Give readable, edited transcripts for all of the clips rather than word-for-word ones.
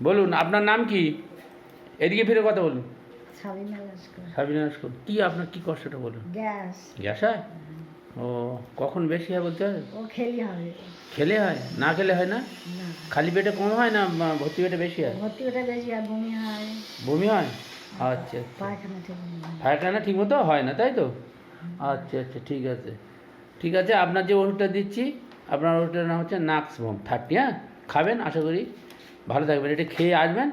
বলুন আপনার নাম কি? এদিকে ফিরে কথা বলুন। সাবিনা লস্কর। সাবিনা লস্কর। কি আপনার কি কষ্টটা বলুন? গ্যাস। গ্যাস হয়? ও কখন বেশি হয় বলতে হবে? ও খেলি হবে। খেলে হয়? না খেলে হয় না? না। খালি পেটে কম হয় না ভর্তি পেটে বেশি হয়? ভর্তি পেটে বেশি আর বমি হয়। বমি হয়? আচ্ছা। পায়খানা ঠিক হয়। পায়খানা ঠিক মতো হয় না তাই তো? আচ্ছা আচ্ছা ঠিক আছে ঠিক আছে। আপনার যে ওষুধটা দিচ্ছি আপনার ওষুধটার নাম হচ্ছে নাক্সভোম 30। হ্যাঁ খাবেন, আশা করি ভালো থাকবেন। এটা খেয়ে আসবেন,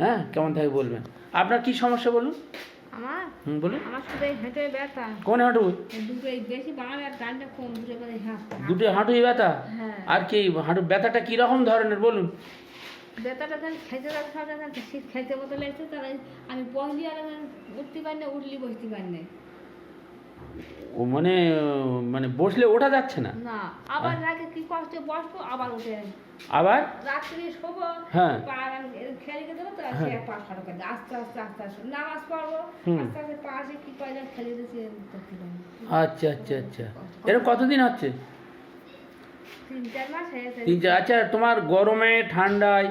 হ্যাঁ কেমন থাকে বলবেন। আপনার কি সমস্যা বলুন? আমার বলুন। আমার শুধু এই হাঁটুতে ব্যথা। কোন হাঁটু? দুটো এই বেশি বাঁ আর ডানটা কম, দুটো করে দুটো হাঁটুই ব্যথা? হ্যাঁ। আর কি হাঁটু ব্যথাটা কি রকম ধরনের বলুন? ব্যথাটা যখন খেতে শীত খেতে মতো লাগছে, তাহলে আমি বসলি আর উঠতে পারি না, উঠলি বসতে পারি না। ও মানে মানে বসলে ওঠা যাচ্ছে না? না, আবার রাতে কি কষ্টে বসবো, আবার উঠে আবার রাত্রি শোবো। হ্যাঁ। পা খেয়ে রেখে দেবো তো, সে পা খাটো করে আস্তে আস্তে আস্তে আস্তে নামাজ পড়বো, আস্তে আস্তে পা সে কি করে খেলে দিচ্ছে। আচ্ছা আচ্ছা আচ্ছা। এরকম কতদিন হচ্ছে? 3-4 মাস হয়েছে। 3-4। আচ্ছা তোমার গরমে ঠান্ডায়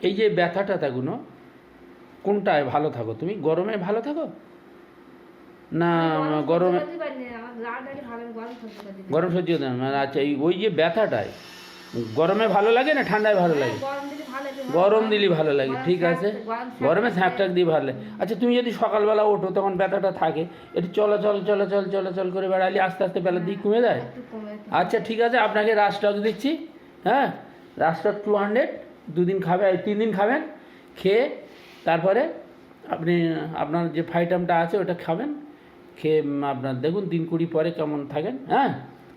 এই যে ব্যথা ট্যাথাগুলো কোনটায় ভালো থাকো তুমি? গরমে ভালো থাকো না গরমে? গরম সহ্য হতে না? আচ্ছা ওই যে ব্যথাটায় গরমে ভালো লাগে না ঠান্ডায় ভালো লাগে? গরম দিলে ভালো লাগে, ঠিক আছে। গরমে স্যাঁকটাক দিয়ে ভালো লাগে। আচ্ছা তুমি যদি সকালবেলা ওঠো তখন ব্যথাটা থাকে, একটু চলাচল করে বেড়ালে আস্তে আস্তে বেলার দিক কমে যায়। আচ্ছা ঠিক আছে, আপনাকে রাস্টক দিচ্ছি। হ্যাঁ রাস্টক 200 2 দিন খাবে, 3 দিন খাবেন। খেয়ে তারপরে আপনি আপনার যে ফাইটামটা আছে ওটা খাবেন। খেয়ে আপনার দেখুন দিন 20 পরে কেমন থাকেন। হ্যাঁ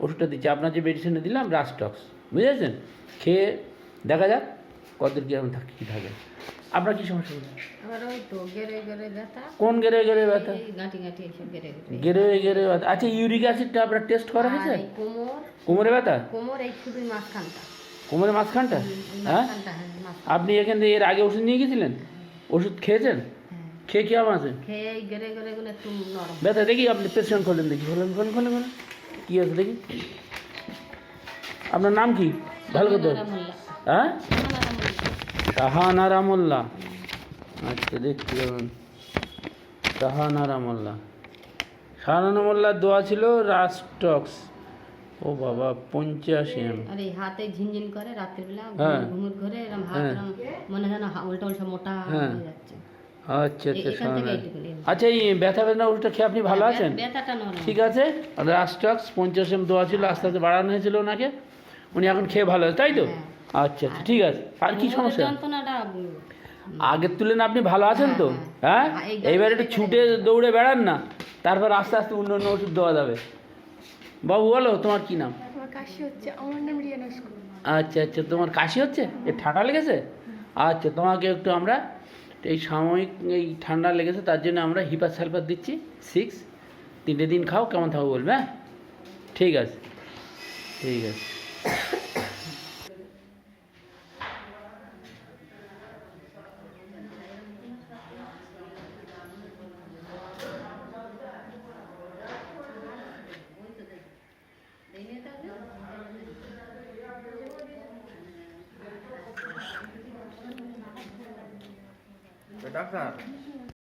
ওষুধটা দিচ্ছি, আপনার যে মেডিসিনে দিলাম রাস্টক্স, বুঝেছেন? খেয়ে দেখা যাক কতদূর কীরকম কী থাকে। আপনার কী সমস্যা হচ্ছে? কোন গেরে ব্যথা? গেরে ব্যথা। আচ্ছা ইউরিক অ্যাসিডটা আপনার টেস্ট করা হয়েছে? কোমরে ব্যথা? কোমরের মাঝখানটা? হ্যাঁ আপনি এখান থেকে এর আগে ওষুধ নিয়ে গেছিলেন? ওষুধ খেয়েছেন? খেয়ে কি আমার আছে ব্যথা? দেখি আপনি পেশেন্ট খোলেন, দেখি খোলেন কী আছে দেখি। আপনার নাম কি? ভালো কথা। হ্যাঁ শাহানারা মোল্লা। আচ্ছা দেখছি যেমন শাহানারা মোল্লার দোয়া ছিল রাস্টক্স। ও বাবা 85 আরে হাতে ঝিনঝিন করে রাত্রিবেলা, হ্যাঁ ঘুমুর ঘরে এরকম হাত এরকম মনে হয় না উল্টা মোটা হয়ে যাচ্ছে। আচ্ছা আচ্ছা আচ্ছা এই ব্যথা ওষুধটা খেয়ে আপনি ভালো আছেন? ব্যথাটা নরম। ঠিক আছে, রাস্টক্স 85 দেওয়া ছিল, আস্তে আস্তে বাড়ানো হয়েছিল ওনাকে, উনি এখন খেয়ে ভালো আছে তাই তো? আচ্ছা আচ্ছা ঠিক আছে। আর কি সমস্যা? যন্ত্রণাটা আগের তুলনায় আপনি ভালো আছেন তো? হ্যাঁ এইবার একটু ছুটে দৌড়ে বেড়ান না, তারপর আস্তে আস্তে অন্য ওষুধ দেওয়া যাবে। বাবু বলো তোমার কি নাম? আমার কাশি হচ্ছে। আমার নাম রিয়া নস্কর। আচ্ছা আচ্ছা তোমার কাশি হচ্ছে, এ ঠান্ডা লেগেছে? আচ্ছা তোমাকে একটু আমরা এই সাময়িক এই ঠান্ডা লেগেছে তার জন্য আমরা হিপার সালফার দিচ্ছি 6। 3টে দিন খাও, কেমন থাকো বলবে। হ্যাঁ ঠিক আছে ঠিক আছে। ডাক্তার